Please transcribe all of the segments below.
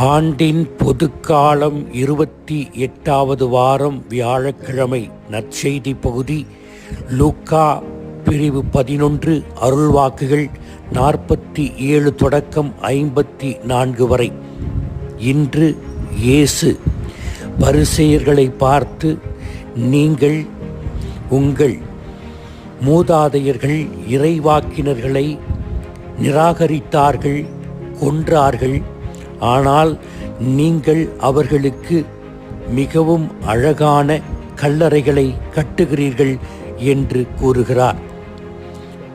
ஆண்டின் பொதுக்காலம் 28வது வாரம் வியாழக்கிழமை. நற்செய்தி பகுதி லூக்கா பிரிவு 11 அருள்வாக்குகள் 47 தொடக்கம் 54 வரை. இன்று இயேசு பரிசேயர்களை பார்த்து, நீங்கள் உங்கள் மூதாதையர்கள் இறைவாக்கினர்களை நிராகரித்தார்கள், கொன்றார்கள். ஆனால் நீங்கள் அவர்களுக்கு மிகவும் அழகான கல்லறைகளை கட்டுகிறீர்கள் என்று கூறுகிறார்.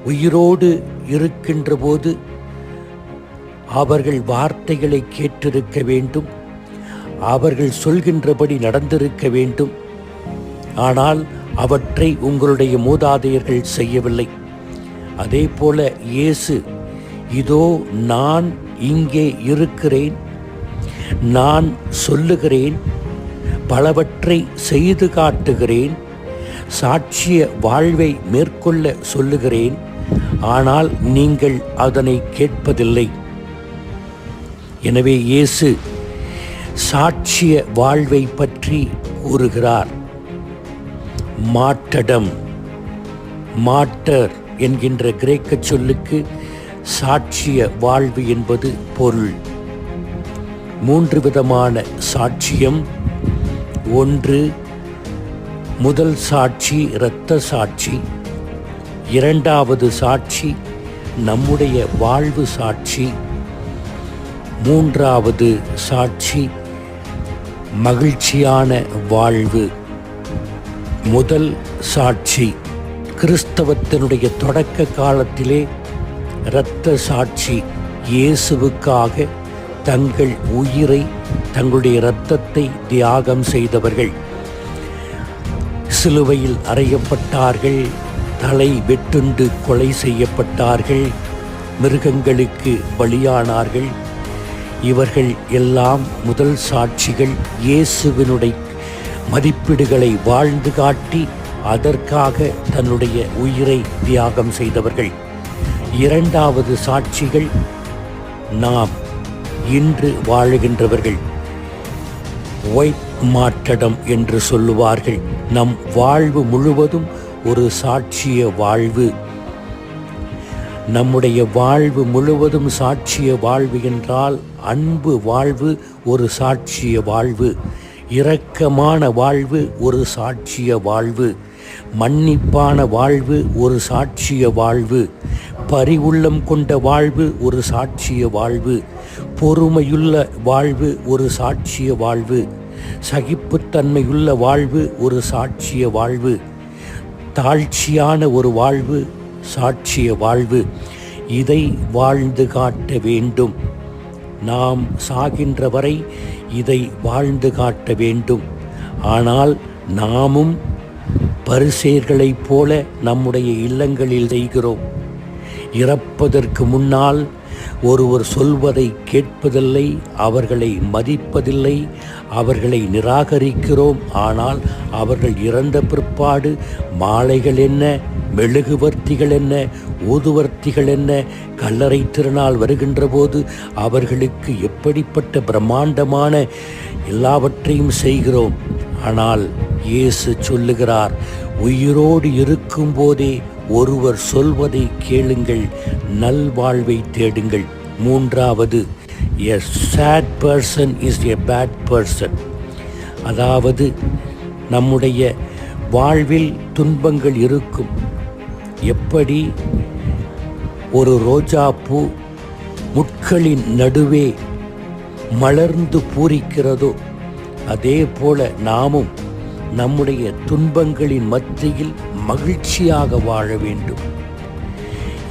உயிரோடு இருக்கின்ற போது அவர்கள் வார்த்தைகளை கேட்டிருக்க வேண்டும், அவர்கள் சொல்கின்றபடி நடந்திருக்க வேண்டும். ஆனால் அவற்றை உங்களுடைய மூதாதையர்கள் செய்யவில்லை. அதே போல இயேசு, இதோ நான் இங்கே இருக்கிறேன், நான் சொல்லுகிறேன், பலவற்றை செய்து காட்டுகிறேன், சாட்சிய வாழ்வை மேற்கொள்ள சொல்லுகிறேன், ஆனால் நீங்கள் அதனை கேட்பதில்லை. எனவே இயேசு சாட்சிய வாழ்வை பற்றி கூறுகிறார். மாட்டடம், மாட்டர் என்கின்ற கிரேக்க சொல்லுக்கு சாட்சிய வாழ்வு என்பது பொருள். 3 விதமான சாட்சியம். 1, முதல் சாட்சி இரத்த சாட்சி. 2வது சாட்சி நம்முடைய வாழ்வு சாட்சி. 3வது சாட்சி மகிழ்ச்சியான வாழ்வு. முதல் சாட்சி. கிறிஸ்தவத்தினுடைய தொடக்க காலத்திலே இரத்த சாட்சி. இயேசுவுக்காக தங்கள் உயிரை, தங்களுடைய இரத்தத்தை தியாகம் செய்தவர்கள். சிலுவையில் அறையப்பட்டார்கள், தலை வெட்டுண்டு கொலை செய்யப்பட்டார்கள், மிருகங்களுக்கு பலியானார்கள். இவர்கள் எல்லாம் முதல் சாட்சிகள். இயேசுவினுடைய மதிப்பீடுகளை வாழ்ந்து காட்டி அதற்காக தன்னுடைய உயிரை தியாகம் செய்தவர்கள். 2வது சாட்சிகள் நாம் இன்று வாழுகின்றவர்கள். ஒயிட் மாட்டடம் என்று சொல்லுவார்கள். நம் வாழ்வு முழுவதும் ஒரு சாட்சிய வாழ்வு. நம்முடைய வாழ்வு முழுவதும் சாட்சிய வாழ்வு என்றால், அன்பு வாழ்வு ஒரு சாட்சிய வாழ்வு, இரக்கமான வாழ்வு ஒரு சாட்சிய வாழ்வு, மன்னிப்பான வாழ்வு ஒரு சாட்சிய வாழ்வு, பரிவுள்ளம் கொண்ட வாழ்வு ஒரு சாட்சிய வாழ்வு, பொறுமையுள்ள வாழ்வு ஒரு சாட்சிய வாழ்வு, சகிப்புத்தன்மையுள்ள வாழ்வு ஒரு சாட்சிய வாழ்வு, தாழ்ச்சியான ஒரு வாழ்வு சாட்சிய வாழ்வு. இதை வாழ்ந்து காட்ட வேண்டும். நாம் சாகின்ற வரை இதை வாழ்ந்து காட்ட வேண்டும். ஆனால் நாமும் பரிசேயர்களைப் போல நம்முடைய இல்லங்களில் செய்கிறோம். இறப்பதற்கு முன்னால் ஒருவர் சொல்வதை கேட்பதில்லை, அவர்களை மதிப்பதில்லை, அவர்களை நிராகரிக்கிறோம். ஆனால் அவர்கள் இறந்த பிற்பாடு மாலைகள் என்ன, மெழுகுவர்த்திகள் என்ன, ஊதுவர்த்திகள் என்ன, கல்லறை திருநாள் வருகின்ற போது அவர்களுக்கு எப்படிப்பட்ட பிரம்மாண்டமான எல்லாவற்றையும் செய்கிறோம். ஆனால் இயேசு சொல்லுகிறார், உயிரோடு இருக்கும்போதே ஒருவர் சொல்வதை கேளுங்கள், நல்வாழ்வை தேடுங்கள். 3வது, a sad person is a bad person. அதாவது நம்முடைய வாழ்வில் துன்பங்கள் இருக்கும். எப்படி ஒரு ரோஜாப்பூ முட்களின் நடுவே மலர்ந்து பூரிக்கிறதோ, அதே போல நாமும் நம்முடைய துன்பங்களின் மத்தியில் மகிழ்ச்சியாக வாழ வேண்டும்.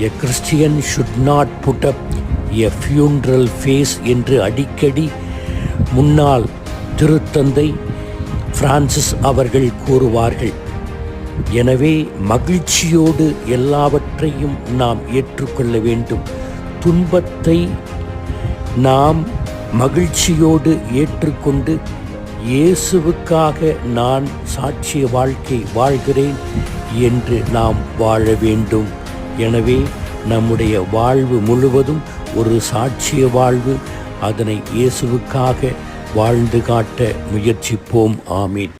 A Christian should not put up a funeral face என்று அடிக்கடி முன்னாள் திருத்தந்தை பிரான்சிஸ் அவர்கள் கூறுவார்கள். எனவே மகிழ்ச்சியோடு எல்லாவற்றையும் நாம் ஏற்றுக்கொள்ள வேண்டும். துன்பத்தை நாம் மகிழ்ச்சியோடு ஏற்றுக்கொண்டு, இயேசுவுக்காக நான் சாட்சிய வாழ்க்கை வாழ்கிறேன் என்று நாம் வாழ வேண்டும். எனவே நம்முடைய வாழ்வு முழுவதும் ஒரு சாட்சிய வாழ்வு, அதனை இயேசுவுக்காக வாழ்ந்து காட்ட முயற்சிப்போம். ஆமீன்.